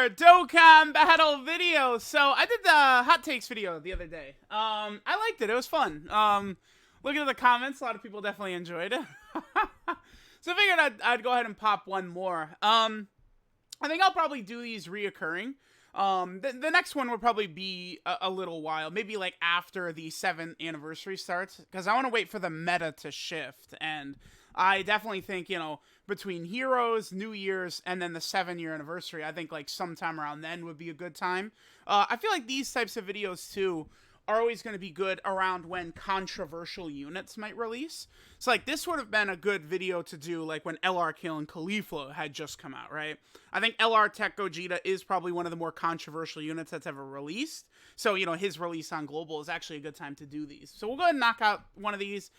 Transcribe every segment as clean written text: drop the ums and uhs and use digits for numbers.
Dokkan battle video. So I did the hot takes video the other day. I liked it. It was fun. Looking at the comments, a lot of people definitely enjoyed it. So I figured I'd go ahead and pop one more. I think I'll probably do these reoccurring. The next one will probably be a little while, maybe like after the 7th anniversary starts, because I want to wait for the meta to shift. And I definitely think, between Heroes, New Year's, and then the 7-year anniversary, I think like sometime around then would be a good time. I feel like these types of videos too are always going to be good around when controversial units might release. So like this would have been a good video to do like when LR Kill and Caulifla had just come out, right? I think LR Tech Gogeta is probably one of the more controversial units that's ever released. So, his release on Global is actually a good time to do these. So we'll go ahead and knock out one of these.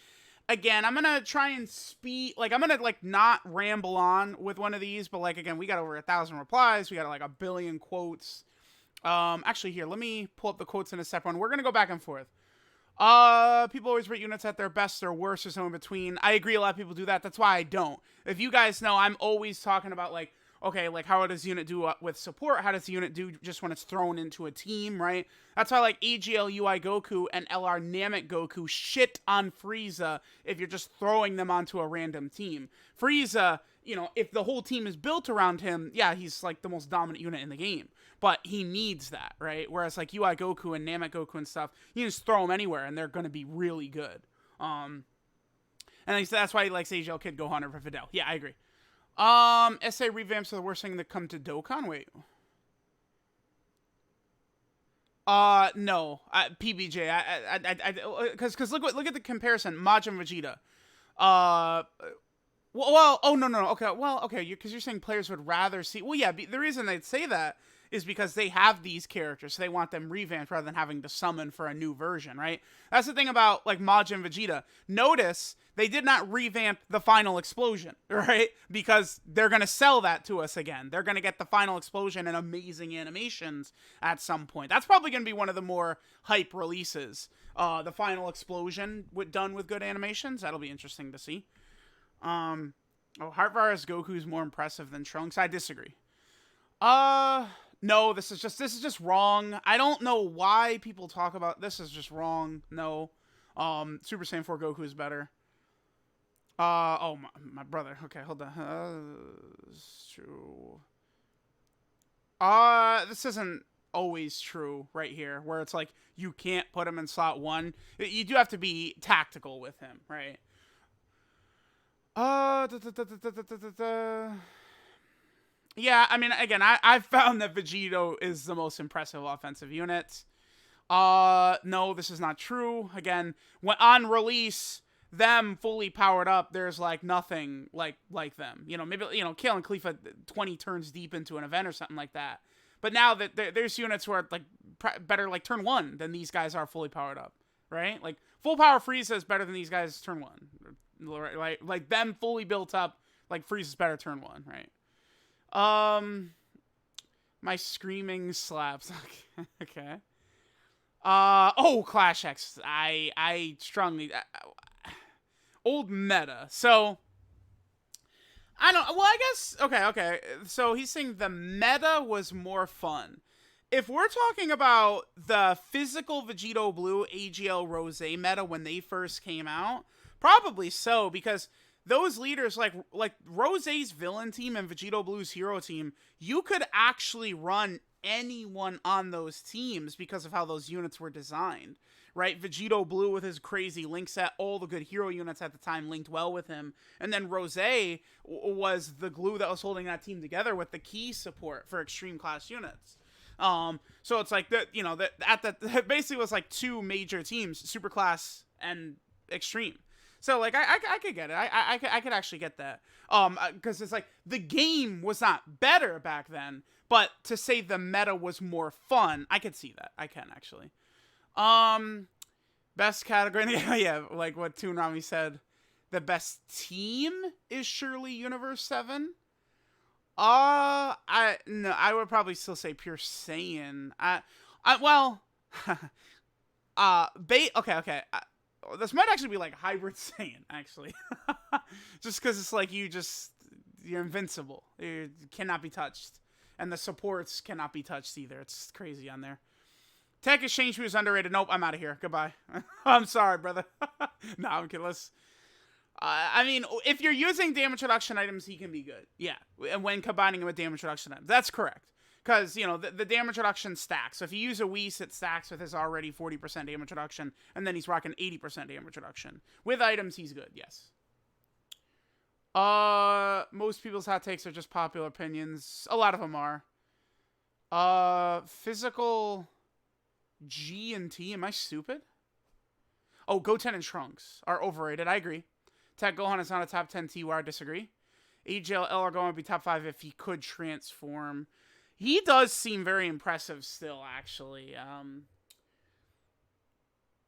Again, I'm going to try and I'm going to not ramble on with one of these, but again, we got over 1,000 replies. We got a billion quotes. Actually here, let me pull up the quotes in a separate one. We're going to go back and forth. People always rate units at their best or worst or somewhere in between. I agree, a lot of people do that. That's why I don't. If you guys know, I'm always talking about okay, how does unit do with support? How does the unit do just when it's thrown into a team, right? That's why AGL UI Goku and LR Namek Goku shit on Frieza if you're just throwing them onto a random team. Frieza, if the whole team is built around him, yeah, he's the most dominant unit in the game. But he needs that, right? Whereas UI Goku and Namek Goku and stuff, you just throw them anywhere and they're going to be really good. And that's why he likes AGL Kid Gohan over Fidel. Yeah, I agree. SA revamps are the worst thing that come to Dokkan. Wait. No. PBJ. Because look at the comparison. Majin Vegeta. No. Okay, because you're saying players would rather see. Well, yeah. The reason they'd say that is because they have these characters, so they want them revamped rather than having to summon for a new version, right? That's the thing about Majin Vegeta. Notice they did not revamp the final explosion, right? Because they're going to sell that to us again. They're going to get the final explosion and amazing animations at some point. That's probably going to be one of the more hype releases. The final explosion done with good animations. That'll be interesting to see. Heartvirus Goku is more impressive than Trunks. I disagree. No, this is just wrong. I don't know why people talk about this. Is just wrong. No. Super Saiyan 4 Goku is better. My brother. Okay, hold on. It's true. This isn't always true right here, where it's you can't put him in slot 1. You do have to be tactical with him, right? Yeah, I mean, again, I've found that Vegito is the most impressive offensive unit. No, this is not true. Again, when on release, them fully powered up, there's nothing like them. Maybe Kale and Khalifa 20 turns deep into an event or something like that. But now that there's units who are better turn 1 than these guys are fully powered up, right? Full power Frieza is better than these guys turn 1. Right? Them fully built up, Frieza's better turn 1, right? My screaming slaps. Okay. Clash X. I strongly old meta. So I guess okay. So he's saying the meta was more fun. If we're talking about the physical Vegito Blue AGL Rose meta when they first came out, probably so, because those leaders, like Rose's villain team and Vegito Blue's hero team, you could actually run anyone on those teams because of how those units were designed, right? Vegito Blue with his crazy link set, all the good hero units at the time linked well with him. And then Rose was the glue that was holding that team together with the key support for extreme class units. So it's basically was 2 major teams, super class and extreme. So I could get it. I could actually get that. Because it's the game was not better back then, but to say the meta was more fun, I could see that. I can actually. Best category, yeah, what Toon Rami said. The best team is surely Universe 7. I would probably still say Pure Saiyan. Okay. This might actually be Hybrid Saiyan, actually. Just because it's you're invincible. You cannot be touched. And the supports cannot be touched either. It's crazy on there. Tech Exchange was underrated. Nope, I'm out of here. Goodbye. I'm sorry, brother. No, I'm kidding. I mean, if you're using damage reduction items, he can be good. Yeah, when combining him with damage reduction items. That's correct. Because, you know, the damage reduction stacks. So if you use a Whis, it stacks with his already 40% damage reduction, and then he's rocking 80% damage reduction. With items, he's good, yes. Most people's hot takes are just popular opinions. A lot of them are. Physical G and T, am I stupid? Oh, Goten and Trunks are overrated, I agree. Tech Gohan is not a top 10 T, where I disagree. AJL are going to be top 5 if he could transform. He does seem very impressive still, actually.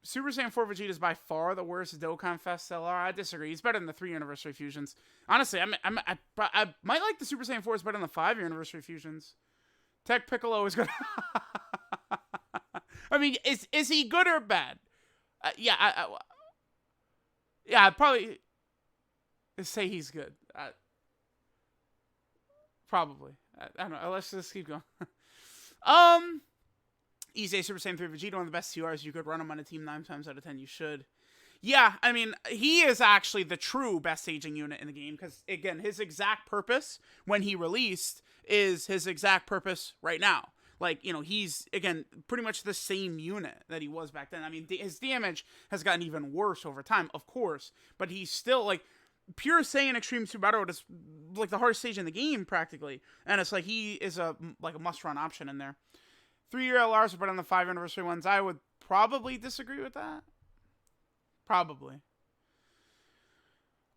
Super Saiyan 4 Vegeta is by far the worst Dokkan Fest LR. I disagree. He's better than the 3 Anniversary Fusions. Honestly, I might like the Super Saiyan 4 is better than the 5 Anniversary Fusions. Tech Piccolo is good. I mean, is he good or bad? Yeah, I'd probably say he's good. Probably. I don't know. Let's just keep going. Easy Super Saiyan 3 Vegeta, one of the best TRs. You could run him on a team 9 times out of 10. You should. Yeah, I mean, he is actually the true best aging unit in the game. Because, again, his exact purpose when he released is his exact purpose right now. Like, you know, he's, again, pretty much the same unit that he was back then. I mean, his damage has gotten even worse over time, of course. But he's still, like, pure Saiyan Extreme Super Battle is like the hardest stage in the game practically, and it's like he is a must-run option in there. 3-year LRs are better than the 5 Anniversary ones. I would probably disagree with that. Probably.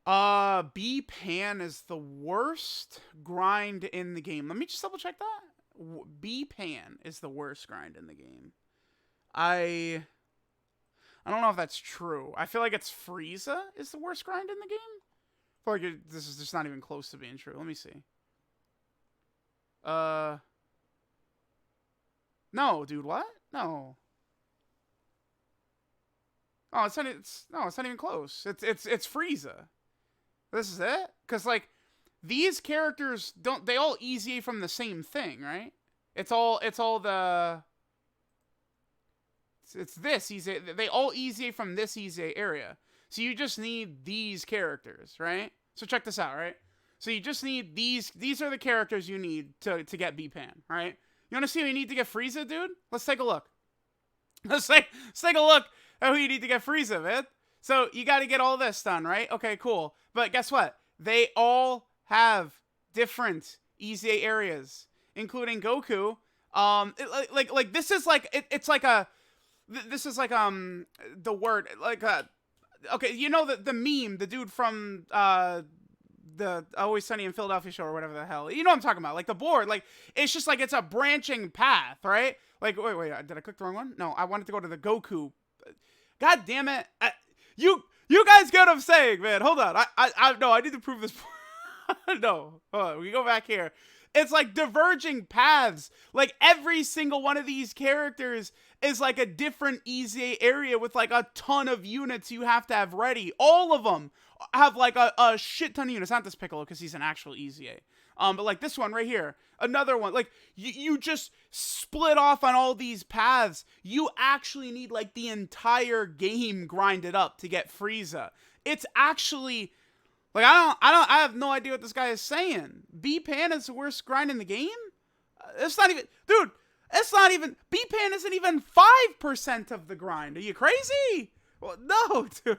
B-Pan is the worst grind in the game. Let me just double check that. B-Pan is the worst grind in the game. I don't know if that's true. I feel like it's Frieza is the worst grind in the game. I feel like this is just not even close to being true. Let me see. No, dude, what? No. Oh, it's not even close. It's Frieza. This is it? Because, like, these characters they all EZA from the same thing, right? It's this EZA. They all EZA from this EZA area. So you just need these characters, right? So check this out, right? So you just need these are the characters you need to get B-Pan, right? You want to see who you need to get Frieza, dude? Let's take a look. Let's take a look at who you need to get Frieza, man. So you got to get all this done, right? Okay, cool. But guess what? They all have different EZA areas, including Goku. Like this is like it's like a this is like the word like okay, you know the meme, the dude from the Always Sunny in Philadelphia show or whatever the hell. You know what I'm talking about? Like the board, like it's just like it's a branching path, right? Like wait, did I click the wrong one? No, I wanted to go to the Goku. God damn it. You guys get what I'm saying, man. Hold on. I need to prove this. No. Hold on. We go back here. It's like diverging paths. Like every single one of these characters is like a different EZA area with like a ton of units you have to have ready. All of them have like a shit ton of units. Not this Piccolo because he's an actual EZA. But like this one right here, another one. Like you just split off on all these paths. You actually need like the entire game grinded up to get Frieza. It's actually like I have no idea what this guy is saying. B-Pan is the worst grind in the game. It's not even, dude. It's not even. B-Pan isn't even 5% of the grind. Are you crazy? Well, no, dude.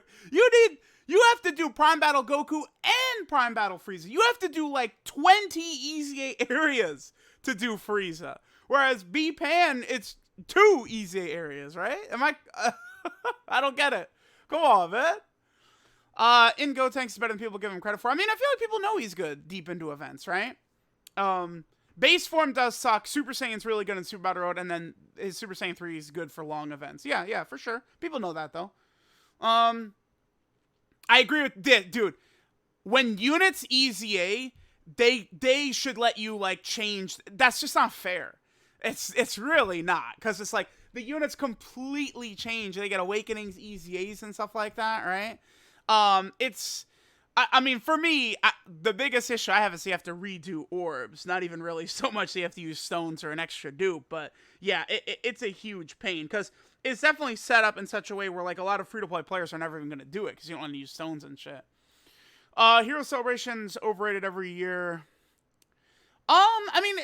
You have to do Prime Battle Goku and Prime Battle Frieza. You have to do like 20 EZA areas to do Frieza. Whereas B-Pan, it's 2 EZA areas, right? Am I? I don't get it. Come on, man. In Gotenks is better than people give him credit for. I mean, I feel like people know he's good deep into events, right? Base form does suck. Super Saiyan's really good in Super Battle Road, and then his Super Saiyan 3 is good for long events. Yeah, for sure. People know that, though. I agree with this, dude. When units EZA, they should let you like change. That's just not fair. It's really not, because it's like the units completely change. They get awakenings, EZAs, and stuff like that, right? I mean, for me, the biggest issue I have is you have to redo orbs. Not even really so much you have to use stones or an extra dupe, but yeah, it's a huge pain because it's definitely set up in such a way where like a lot of free-to-play players are never even going to do it because you don't want to use stones and shit. Hero Celebration's overrated every year. I mean,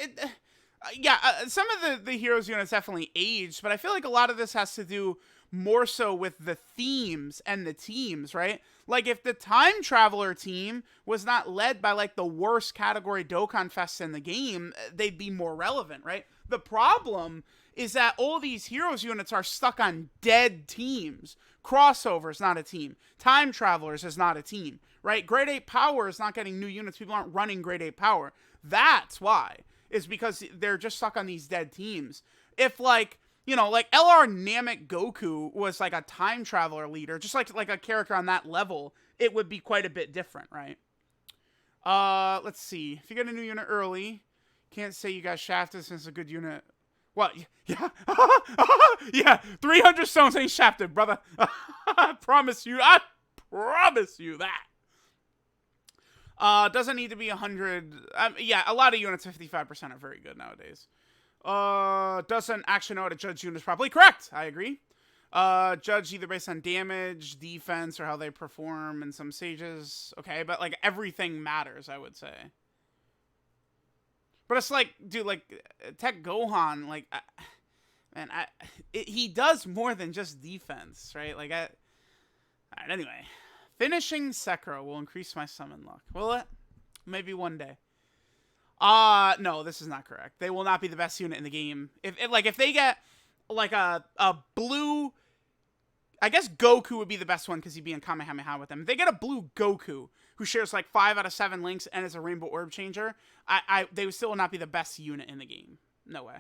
yeah, some of the heroes units definitely aged, but I feel like a lot of this has to do more so with the themes and the teams, right? Like if the Time Traveler team was not led by like the worst category Dokkan Fests in the game, they'd be more relevant, right? The problem is that all these heroes units are stuck on dead teams. Crossover is not a team. Time Travelers is not a team, right? Grade 8 Power is not getting new units. People aren't running Grade 8 Power. That's why. Is because they're just stuck on these dead teams. If like, you know, like LR Namek Goku was like a time traveler leader, just like a character on that level, it would be quite a bit different, right? Let's see. If you get a new unit early, can't say you got shafted since it's a good unit. What? Yeah. Yeah. 300 stones ain't shafted, brother. I promise you that. Doesn't need to be 100. Yeah, a lot of units, 55% are very good nowadays. Doesn't actually know how to judge units properly. Correct. I agree. Judge either based on damage, defense, or how they perform in some stages. Okay, but like everything matters, I would say. But it's like, dude, like Tech Gohan, like, man, he does more than just defense, right? Like, all right, anyway. Finishing Sekiro will increase my summon luck. Will it? Maybe one day. No, this is not correct. They will not be the best unit in the game. If they get like a blue, I guess Goku would be the best one because he'd be in Kamehameha with them. If they get a blue Goku who shares like 5 out of 7 links and is a rainbow orb changer, they would still not be the best unit in the game. No way.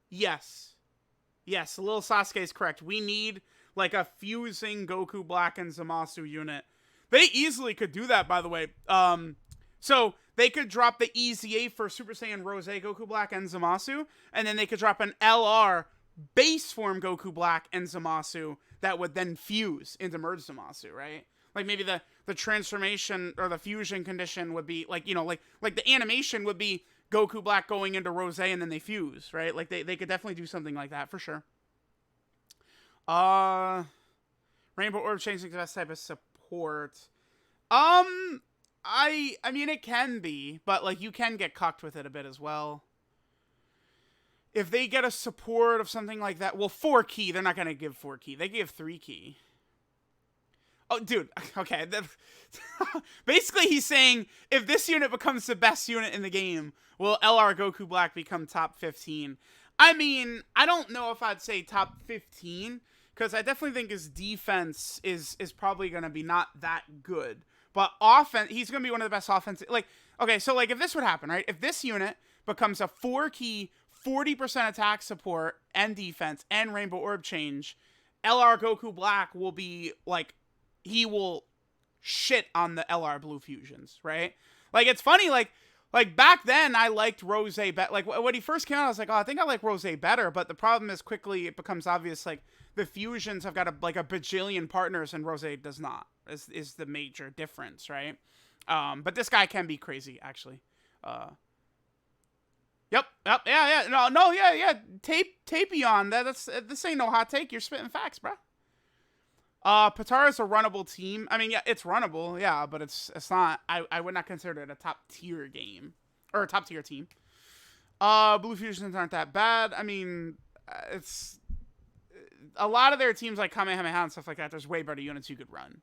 Yes, Lil Sasuke is correct. We need like a fusing Goku Black and Zamasu unit. They easily could do that, by the way. So they could drop the EZA for Super Saiyan Rose Goku Black and Zamasu, and then they could drop an LR base form Goku Black and Zamasu that would then fuse into Merge Zamasu, right? Like maybe the transformation or the fusion condition would be like, you know, like the animation would be Goku Black going into Rose and then they fuse, right? Like they could definitely do something like that for sure. Rainbow Orb changing the best type of support. I mean it can be, but like you can get cocked with it a bit as well. If they get a support of something like that, well, 4 key, they're not gonna give 4 key. They give 3 key. Oh, dude, okay. Basically, he's saying, if this unit becomes the best unit in the game, will LR Goku Black become top 15? I mean, I don't know if I'd say top 15, because I definitely think his defense is probably going to be not that good. But offense, he's going to be one of the best offensive. Like, okay, so like if this would happen, right? If this unit becomes a 4-key, 40% attack support and defense and Rainbow Orb change, LR Goku Black will be like, he will shit on the LR Blue fusions, right? Like, it's funny, like back then, I liked Rose better. Like, when he first came out, I was like, oh, I think I like Rose better, but the problem is quickly it becomes obvious, like, the fusions have got a bajillion partners and Rose does not, is the major difference, right? But this guy can be crazy, actually. Yep, yeah, no, yeah, Tapion, this ain't no hot take, you're spitting facts, bro. Patara's a runnable team. I mean, yeah, it's runnable, yeah, but it's not. I would not consider it a top tier game or a top tier team. Blue fusions aren't that bad. I mean, it's a lot of their teams like Kamehameha and stuff like that. There's way better units you could run.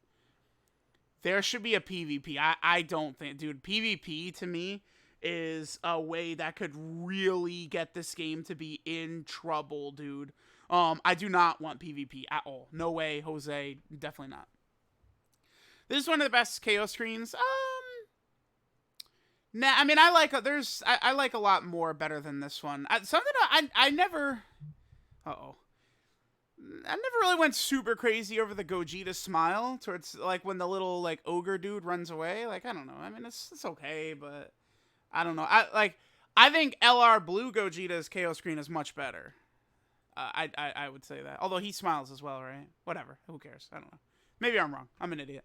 There should be a PvP. I don't think, dude. PvP to me is a way that could really get this game to be in trouble, dude. I do not want PvP at all. No way, Jose. Definitely not. This is one of the best KO screens. Nah, I mean, I like a lot more better than this one. Something I never... Uh-oh. I never really went super crazy over the Gogeta smile towards, like, when the little, like, ogre dude runs away. Like, I don't know. I mean, it's okay, but I don't know. I think LR Blue Gogeta's KO screen is much better. I would say that. Although he smiles as well, right? Whatever. Who cares? I don't know. Maybe I'm wrong. I'm an idiot.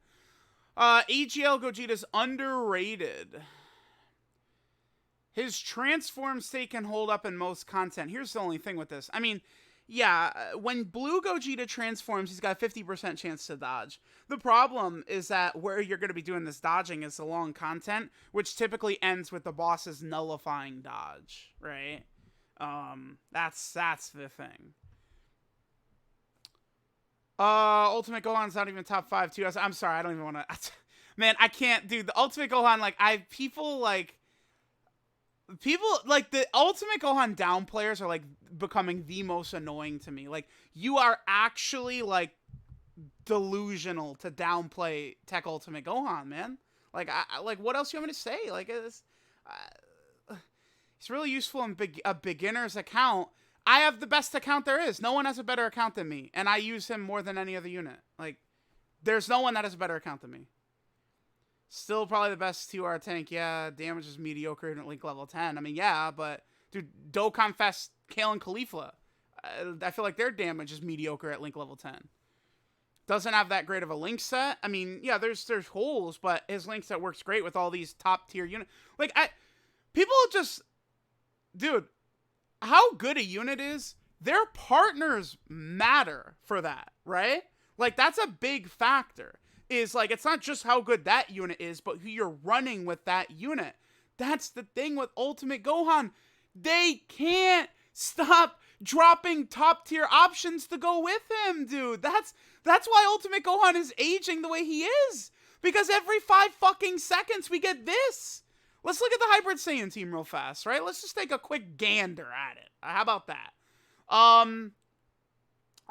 AGL Gogeta's underrated. His transform state can hold up in most content. Here's the only thing with this. I mean, yeah, when Blue Gogeta transforms, he's got a 50% chance to dodge. The problem is that where you're going to be doing this dodging is the long content, which typically ends with the boss's nullifying dodge, right? That's the thing. Ultimate Gohan's not even top 5 too. I'm sorry, I don't even want to. Man, I can't, dude. The Ultimate Gohan, like, people like the Ultimate Gohan down players are like becoming the most annoying to me. Like, you are actually like delusional to downplay Tech Ultimate Gohan, man. Like, I like, what else you want me to say? Like, it's really useful in a beginner's account. I have the best account there is. No one has a better account than me, and I use him more than any other unit. Like, there's no one that has a better account than me. Still probably the best 2R tank. Yeah, damage is mediocre at Link level 10. I mean, yeah, but dude, Dokkan Fest, Kale and Caulifla, I feel like their damage is mediocre at Link level 10. Doesn't have that great of a Link set. I mean, yeah, there's holes, but his Link set works great with all these top tier units. Like, people just, dude, how good a unit is, their partners matter for that, right? Like, that's a big factor. Is like, it's not just how good that unit is, but who you're running with that unit. That's the thing with Ultimate Gohan. They can't stop dropping top tier options to go with him, dude. That's why Ultimate Gohan is aging the way he is. Because every 5 fucking seconds we get this. Let's look at the Hybrid Saiyan team real fast, right? Let's just take a quick gander at it. How about that?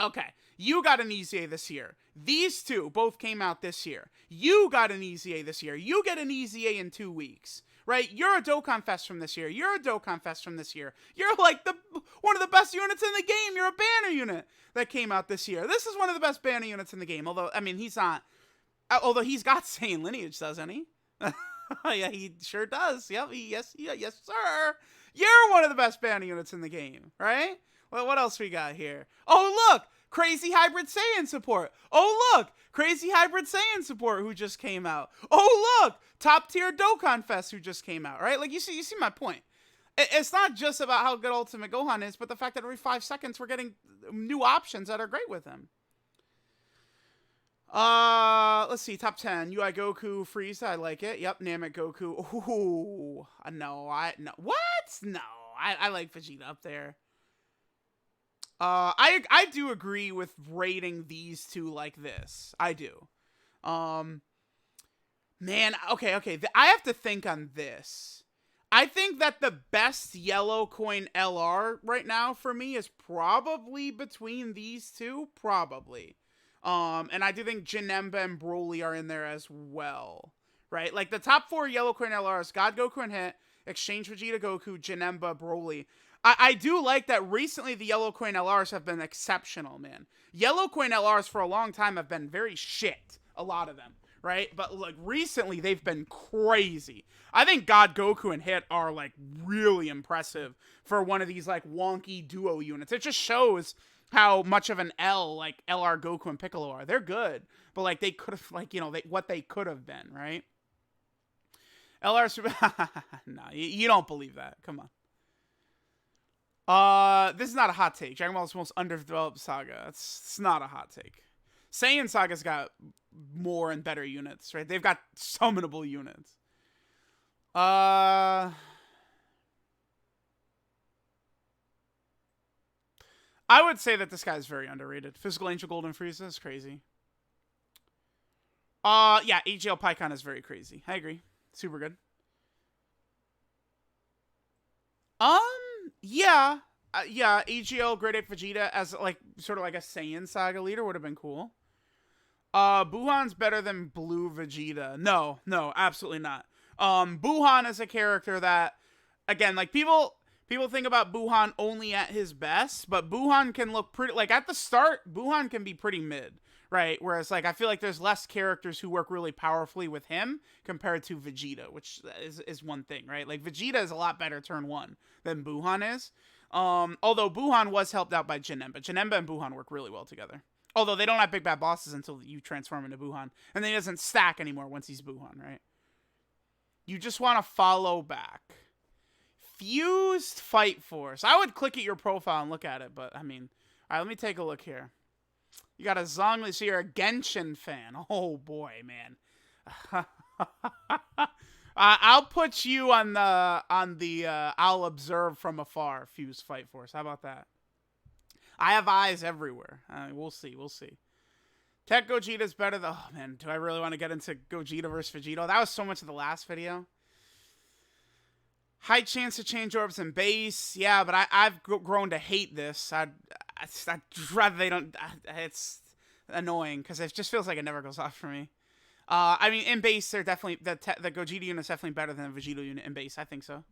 Okay. You got an EZA this year. These two both came out this year. You got an EZA this year. You get an EZA in 2 weeks, right? You're a Dokkan Fest from this year. You're a Dokkan Fest from this year. You're like one of the best units in the game. You're a banner unit that came out this year. This is one of the best banner units in the game. Although, I mean, he's not. Although he's got Saiyan lineage, doesn't he? Yeah, he sure does. Yep. Yes, sir. You're one of the best banner units in the game, right? Well, what else we got here? Oh, look. Crazy Hybrid Saiyan support. Oh, look. Crazy Hybrid Saiyan support who just came out. Oh, look. Top tier Dokkan Fest who just came out, right? Like, you see my point. It's not just about how good Ultimate Gohan is, but the fact that every 5 seconds we're getting new options that are great with him. Let's see. Top 10. UI Goku Frieza. I like it. Yep. Namek Goku. Ooh. No. What? No. I like Vegeta up there. I do agree with rating these two like this. I do. Man, okay. I have to think on this. I think that the best yellow coin LR right now for me is probably between these two. Probably. And I do think Janemba and Broly are in there as well. Right? Like, the top 4 yellow coin LRs, God Goku and Hit, Exchange Vegeta Goku, Janemba, Broly. I do like that recently the yellow coin LRs have been exceptional, man. Yellow coin LRs for a long time have been very shit. A lot of them, right? But like recently they've been crazy. I think God Goku and Hit are like really impressive for one of these like wonky duo units. It just shows how much of an L like LR Goku and Piccolo are. They're good, but like they could have like, you know, what they could have been, right? LR Super. No, you don't believe that. Come on. This is not a hot take. Dragon Ball is the most underdeveloped saga. It's not a hot take. Saiyan Saga's got more and better units, right? They've got summonable units. I would say that this guy's very underrated. Physical Angel Golden Frieza is crazy. Yeah, AGL Pycon is very crazy. I agree. Super good. Yeah. Yeah, AGL Great Ape Vegeta as, like, sort of like a Saiyan Saga leader would have been cool. Buhan's better than Blue Vegeta. No, absolutely not. Buhan is a character that, again, like, people think about Buhan only at his best, but Buhan can look pretty, like, at the start, Buhan can be pretty mid, right? Whereas, like, I feel like there's less characters who work really powerfully with him compared to Vegeta, which is one thing, right? Like, Vegeta is a lot better turn 1 than Buhan is. Although Buhan was helped out by Janemba. Janemba and Buhan work really well together. Although they don't have big bad bosses until you transform into Buhan. And then he doesn't stack anymore once he's Buhan, right? You just want to follow back. Fused Fight Force. I would click at your profile and look at it, but I mean, all right, let me take a look here. You got a Zhongli, so you're a Genshin fan. Oh boy, man. I'll put you on the I'll observe from afar Fused Fight Force. How about that? I have eyes everywhere. We'll see. We'll see. Tech Gogeta's better than... Oh, man. Do I really want to get into Gogeta versus Vegito? That was so much of the last video. High chance to change orbs and base. Yeah, but I've grown to hate this. I'd rather they don't... It's annoying because it just feels like it never goes off for me. I mean, in base, they're definitely... The Gogeta unit's definitely better than the Vegito unit in base. I think so.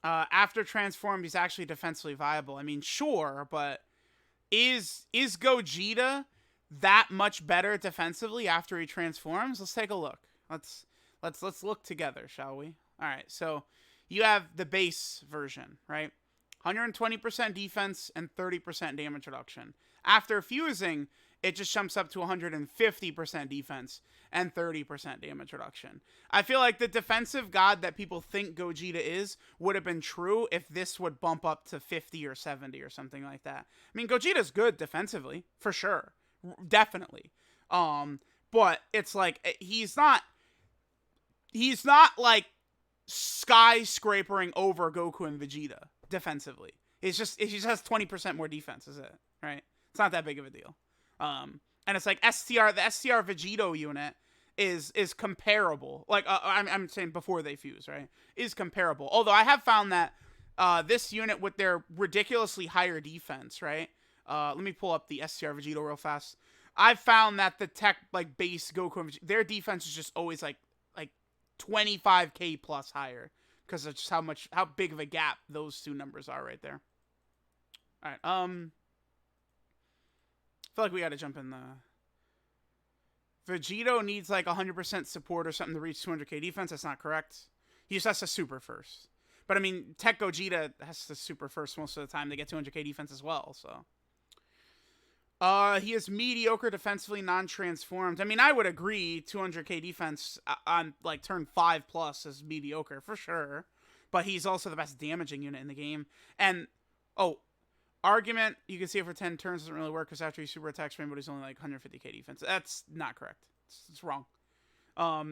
After transformed, he's actually defensively viable. I mean, sure, but is Gogeta that much better defensively after he transforms? Let's take a look. Let's look together, shall we? All right, so you have the base version, right? 120% defense and 30% damage reduction. After fusing, it just jumps up to 150% defense and 30% damage reduction. I feel like the defensive god that people think Gogeta is would have been true if this would bump up to 50 or 70 or something like that. I mean, Gogeta's good defensively, for sure. Definitely. But it's like, he's not like skyscrapering over Goku and Vegeta defensively. He just has 20% more defense, is it? Right? It's not that big of a deal. And it's like the STR Vegito unit is comparable. Like, I'm saying before they fuse, right? Is comparable. Although I have found that, this unit with their ridiculously higher defense, right? Let me pull up the STR Vegito real fast. I've found that the tech, like, base Goku and Vegeta, their defense is just always like 25k plus higher. Because of just how big of a gap those two numbers are right there. Alright, I feel like we gotta jump in the... Vegito needs like 100% support or something to reach 200k defense. That's not correct. He just has to super first. But I mean, Tech Gogeta has to super first most of the time to get 200k defense as well, so... he is mediocre defensively, non-transformed. I mean, I would agree 200k defense on, like, turn 5 plus is mediocre, for sure. But he's also the best damaging unit in the game. And, argument, you can see it for 10 turns doesn't really work because after he super attacks Rainbow, he's only, like, 150k defense. That's not correct. It's wrong.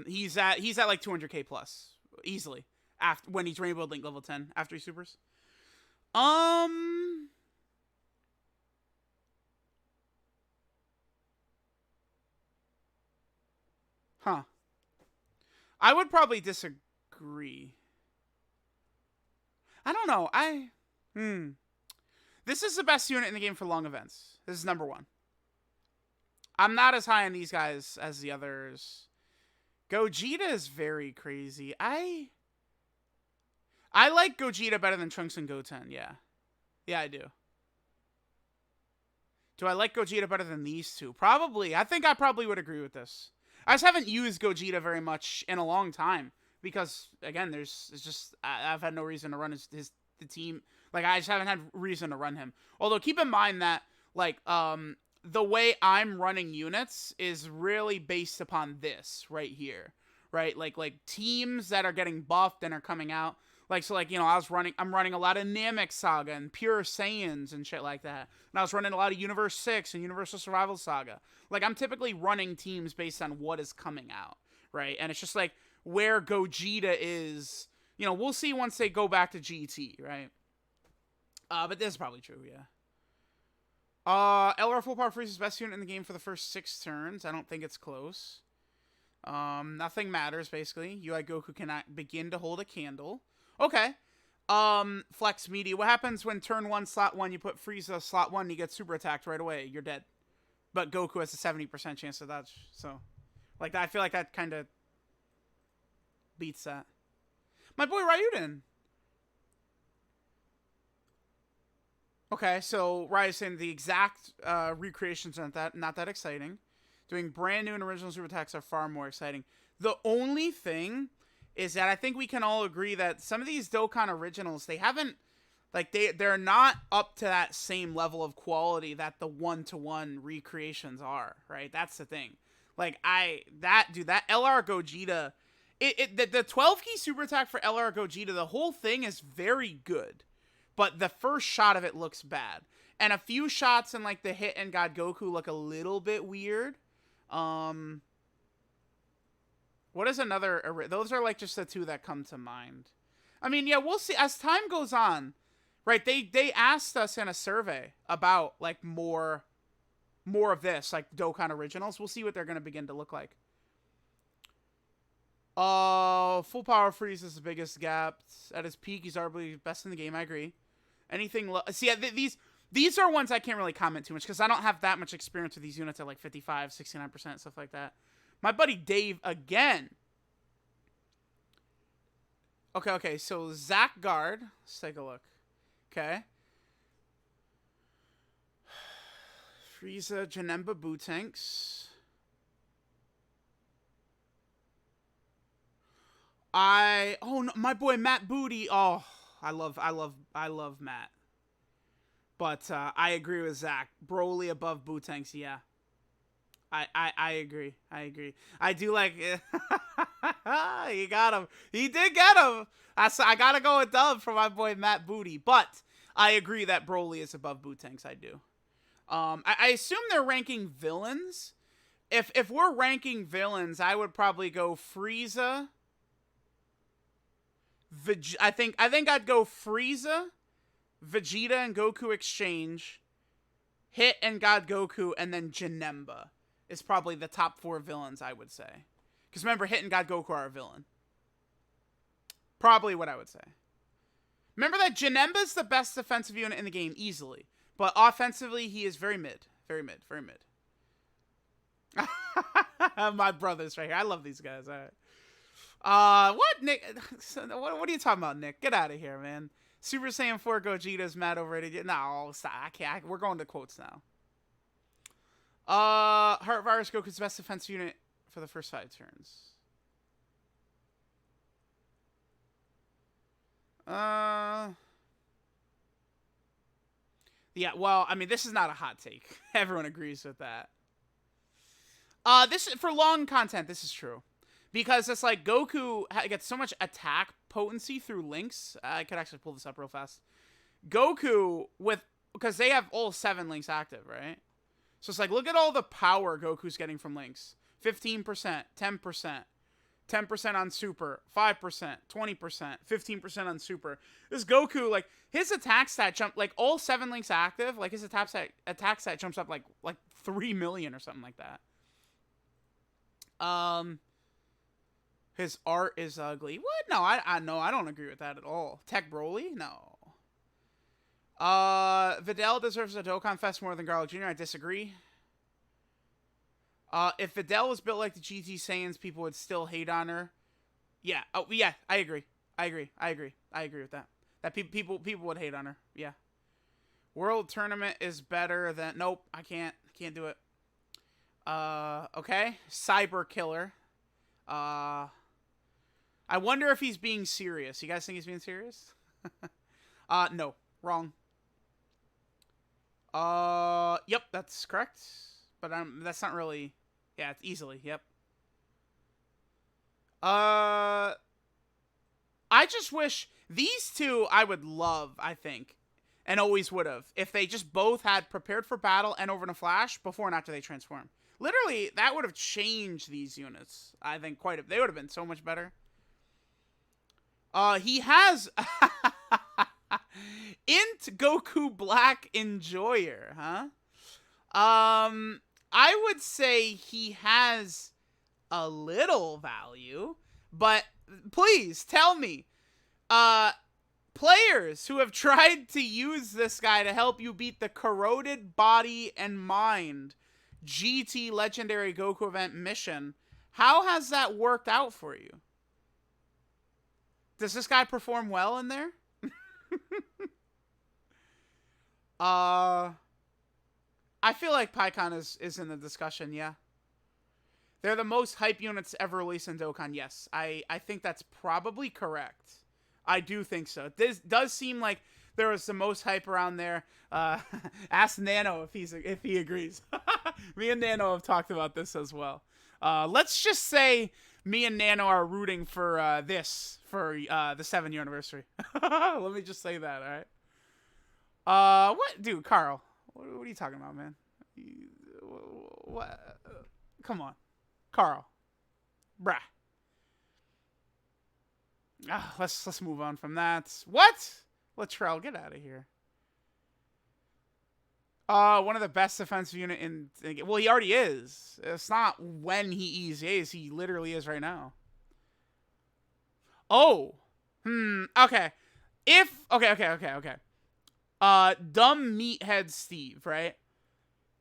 He's at like, 200k plus, easily, after when he's Rainbow Link level 10, after he supers. Huh. I would probably disagree. I don't know. This is the best unit in the game for long events. This is number 1. I'm not as high on these guys as the others. Gogeta is very crazy. I like Gogeta better than Trunks and Goten, yeah. Yeah, I do. Do I like Gogeta better than these two? Probably. I think I probably would agree with this. I just haven't used Gogeta very much in a long time because, again, I've had no reason to run the team. Like, I just haven't had reason to run him. Although, keep in mind that, like, the way I'm running units is really based upon this right here, right? Like teams that are getting buffed and are coming out. Like, so, like, you know, I'm running a lot of Namek Saga and Pure Saiyans and shit like that. And I was running a lot of Universe 6 and Universal Survival Saga. Like, I'm typically running teams based on what is coming out, right? And it's just, like, where Gogeta is, you know, we'll see once they go back to GT, right? But this is probably true, yeah. LR Full Power Freeze is best unit in the game for the first 6 turns. I don't think it's close. Nothing matters, basically. UI Goku cannot begin to hold a candle. Okay. Flex Media. What happens when turn 1, slot 1, you put Frieza slot 1, you get super attacked right away? You're dead. But Goku has a 70% chance to dodge. So, like, I feel like that kind of beats that. My boy Ryuden. Okay, so Ryu's saying the exact recreations aren't not that exciting. Doing brand new and original super attacks are far more exciting. The only thing is that I think we can all agree that some of these Dokkan originals, they haven't Like they're not up to that same level of quality that the 1-to-1 recreations are, right? That's the thing. Like that LR Gogeta, the 12 key super attack for LR Gogeta, the whole thing is very good, but the first shot of it looks bad, and a few shots in like the hit and God Goku look a little bit weird. What is another? Those are like just the two that come to mind. I mean, yeah, we'll see as time goes on. Right, they asked us in a survey about like more of this, like Dokkan originals. We'll see what they're gonna begin to look like. Full power freeze is the biggest gap. At his peak, he's arguably best in the game. I agree. Anything see, these are ones I can't really comment too much because I don't have that much experience with these units at like 55, 69%, stuff like that. My buddy Dave again. Okay, so Zach Guard. Let's take a look. Okay. Frieza, Janemba, Bootanks. Oh no, my boy Matt Booty. Oh, I love Matt. But I agree with Zach. Broly above Bootanks, yeah. I agree. I do like he got him. He did get him. I gotta go with dub for my boy Matt Booty. But I agree that Broly is above Bootanks. I do. I assume they're ranking villains. If we're ranking villains, I would probably go Frieza. I think I'd go Frieza, Vegeta and Goku exchange, Hit and God Goku, and then Janemba is probably the top 4 villains, I would say. Because remember, Hit and God Goku are a villain. Probably what I would say. Remember that Janemba's the best defensive unit in the game, easily. But offensively, he is very mid. Very mid. My brothers right here. I love these guys. All right. What, Nick? What are you talking about, Nick? Get out of here, man. Super Saiyan 4 Gogeta's mad overrated. No, stop. I can't. We're going to quotes now. Heart Virus Goku's best defensive unit for the first 5 turns. Yeah, well, I mean, this is not a hot take. Everyone agrees with that. This is for long content. This is true. Because it's like Goku gets so much attack potency through links. I could actually pull this up real fast. Goku, because they have all 7 links active, right? So it's like, look at all the power Goku's getting from links. 15%, 10%, 10% on super, 5%, 20%, 15% on super. This Goku, like, his attack stat jump, like, all 7 links active, like, his attack stat jumps up, like 3 million or something like that. His art is ugly. What? No, I don't agree with that at all. Tech Broly? No. Videl deserves a Dokkan Fest more than Garlic Jr. I disagree. If Videl was built like the GT Saiyans, people would still hate on her. Yeah. Oh, yeah. I agree with that. That people would hate on her. Yeah. World Tournament is better than... Nope. I can't do it. Okay. Cyber Killer. I wonder if he's being serious. You guys think he's being serious? No. Wrong. Yep, that's correct. But that's not really... Yeah, it's easily. Yep. I just wish... These two I would love, I think. And always would have. If they just both had prepared for battle and over in a flash before and after they transform. Literally, that would have changed these units. I think quite a... They would have been so much better. He has... Int Goku Black Enjoyer, huh? I would say he has a little value, but please tell me, players who have tried to use this guy to help you beat the Corroded Body and Mind GT Legendary Goku event mission, how has that worked out for you? Does this guy perform well in there? I feel like PyCon is in the discussion, yeah. They're the most hype units ever released in Dokkan, yes. I think that's probably correct. I do think so. This does seem like there was the most hype around there. Ask Nano if he agrees. Me and Nano have talked about this as well. Let's just say me and Nano are rooting for the 7-year anniversary. Let me just say that, all right? What, dude, Carl? What are you talking about, man? What? Come on, Carl, bruh. Let's move on from that. What? Latrell, get out of here. One of the best defensive unit in. Well, he already is. It's not when he EZAs. He literally is right now. Oh. Okay. Okay. Dumb meathead Steve, right?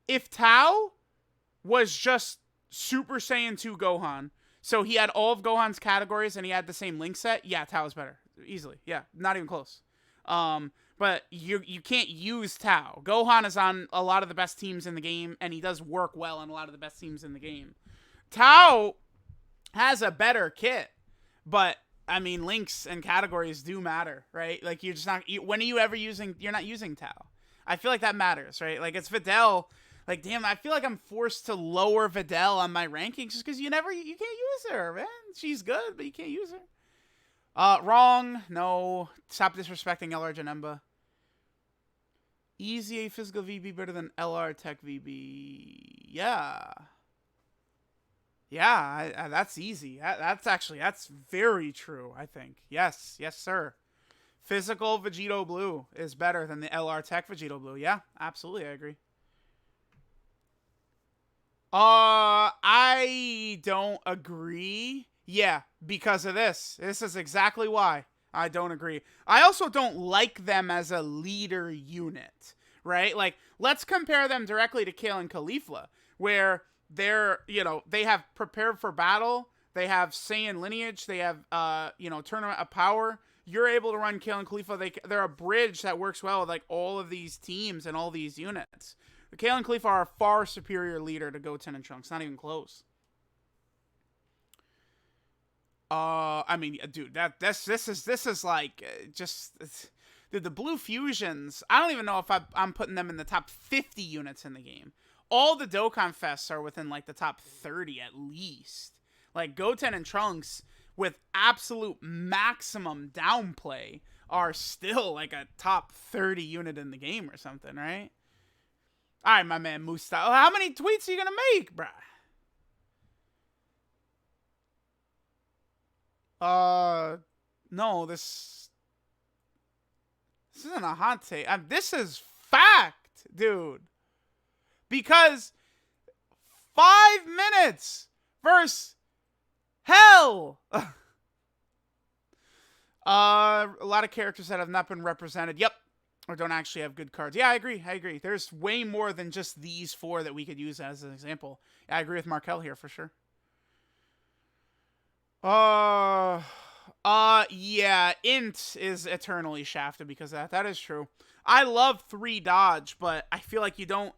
If Tao was just Super Saiyan 2 Gohan, so he had all of Gohan's categories and he had the same link set, yeah, Tao's better. Easily. Yeah, not even close. But you can't use Tao. Gohan is on a lot of the best teams in the game, and he does work well on a lot of the best teams in the game. Tao has a better kit, but I mean, links and categories do matter, right? Like, you're just not. When are you ever using? You're not using Tao. I feel like that matters, right? Like, it's Videl. Like, damn, I feel like I'm forced to lower Videl on my rankings just because you can't use her, man. She's good, but you can't use her. Wrong. No. Stop disrespecting LR Janemba. Easy A physical VB better than LR Tech VB. Yeah. Yeah, that's easy. That's very true, I think. Yes, sir. Physical Vegito Blue is better than the LR Tech Vegito Blue. Yeah, absolutely, I agree. I don't agree. Yeah, because of this. This is exactly why I don't agree. I also don't like them as a leader unit, right? Like, let's compare them directly to Kale and Khalifa, where they're, they have prepared for battle, they have Saiyan lineage, they have, tournament of power. You're able to run Kale and Khalifa. They're a bridge that works well with, like, all of these teams and all these units. Kale and Khalifa are a far superior leader to Goten and Trunks. Not even close. I mean, dude, this is like dude, the Blue Fusions. I don't even know if I'm putting them in the top 50 units in the game. All the Dokkan Fests are within like the top 30 at least. Like, Goten and Trunks with absolute maximum downplay are still like a top 30 unit in the game or something, right? All right, my man Mustafa. How many tweets are you gonna make, bruh? No, this isn't a hot take. This is fact, dude. Because 5 minutes versus hell. A lot of characters that have not been represented. Yep. Or don't actually have good cards. Yeah, I agree. There's way more than just these 4 that we could use as an example. Yeah, I agree with Markel here for sure. Yeah, Int is eternally shafted because of that. That is true. I love 3 dodge, but I feel like you don't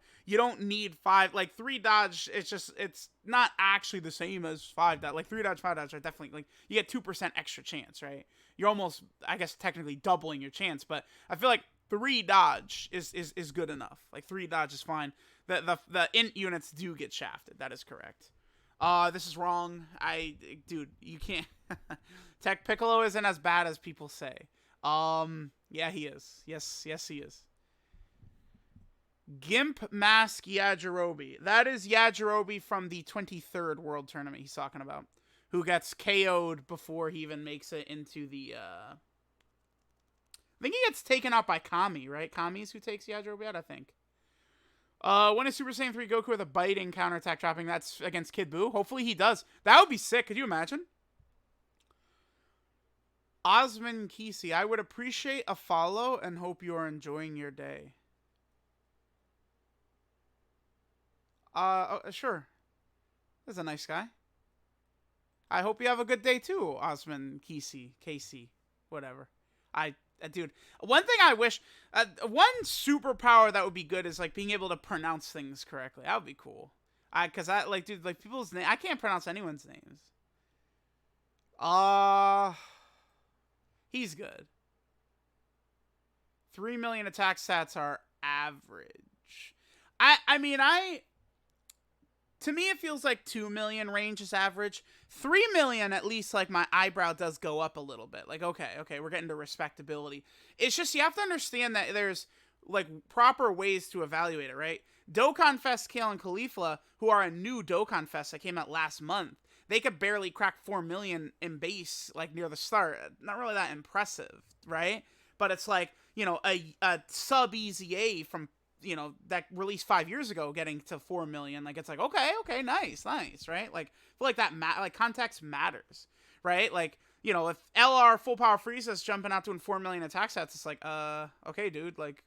need 5. Like, 3 dodge, it's not actually the same as 5 dodge. Like, 3 dodge, 5 dodge are definitely, like, you get 2% extra chance, right? You're almost, I guess, technically doubling your chance, but I feel like 3 dodge is good enough. Like, 3 dodge is fine. The int units do get shafted. That is correct. This is wrong. Dude, you can't. Tech Piccolo isn't as bad as people say. Yeah, he is. Yes, he is. Gimp Mask Yajirobe. That is Yajirobe from the 23rd World Tournament he's talking about, who gets KO'd before he even makes it into the, I think he gets taken out by Kami, right? Kami's who takes Yajirobe out, I think. When is Super Saiyan 3 Goku with a biting counterattack dropping? That's against Kid Buu. Hopefully he does. That would be sick. Could you imagine? Osman Kesey. I would appreciate a follow and hope you are enjoying your day. Sure. That's a nice guy. I hope you have a good day too, Osman Casey, whatever. Dude, one thing I wish, one superpower that would be good is, like, being able to pronounce things correctly. That would be cool. Cause dude, like, people's name, I can't pronounce anyone's names. He's good. 3 million attack stats are average. To me, it feels like 2 million range is average. 3 million, at least, like, my eyebrow does go up a little bit. Like, okay, we're getting to respectability. It's just, you have to understand that there's, like, proper ways to evaluate it, right? Dokkan Fest, Kale, and Caulifla, who are a new Dokkan Fest that came out last month, they could barely crack 4 million in base, like, near the start. Not really that impressive, right? But it's like, you know, a sub-EZA from, you know, that released 5 years ago getting to 4 million. Like, it's like, okay, nice, right? Like, I feel like that, like, context matters, right? Like, you know, if LR Full Power Frieza's jumping out doing 4 million attack stats, it's like, okay, dude, like,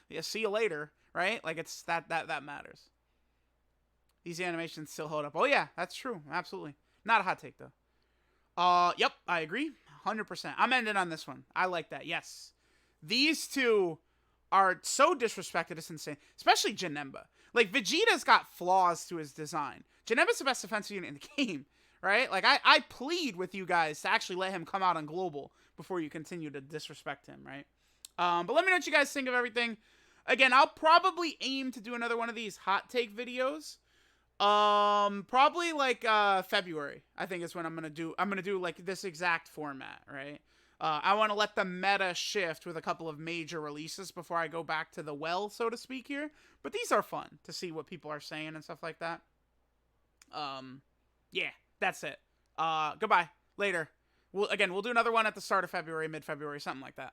yeah, see you later, right? Like, it's that matters. These animations still hold up. Oh, yeah, that's true. Absolutely. Not a hot take, though. Yep, I agree. 100%. I'm ending on this one. I like that. Yes. These two are so disrespected, it's insane. Especially Janemba. Like, Vegeta's got flaws to his design. Janemba's the best defensive unit in the game, right? Like, I plead with you guys to actually let him come out on Global before you continue to disrespect him, right? But let me know what you guys think of everything. Again, I'll probably aim to do another one of these hot take videos. Probably like February, I think is when I'm gonna do like this exact format, right? I want to let the meta shift with a couple of major releases before I go back to the well, so to speak, here. But these are fun to see what people are saying and stuff like that. Yeah, that's it. Goodbye. Later. We'll do another one at the start of February, mid-February, something like that.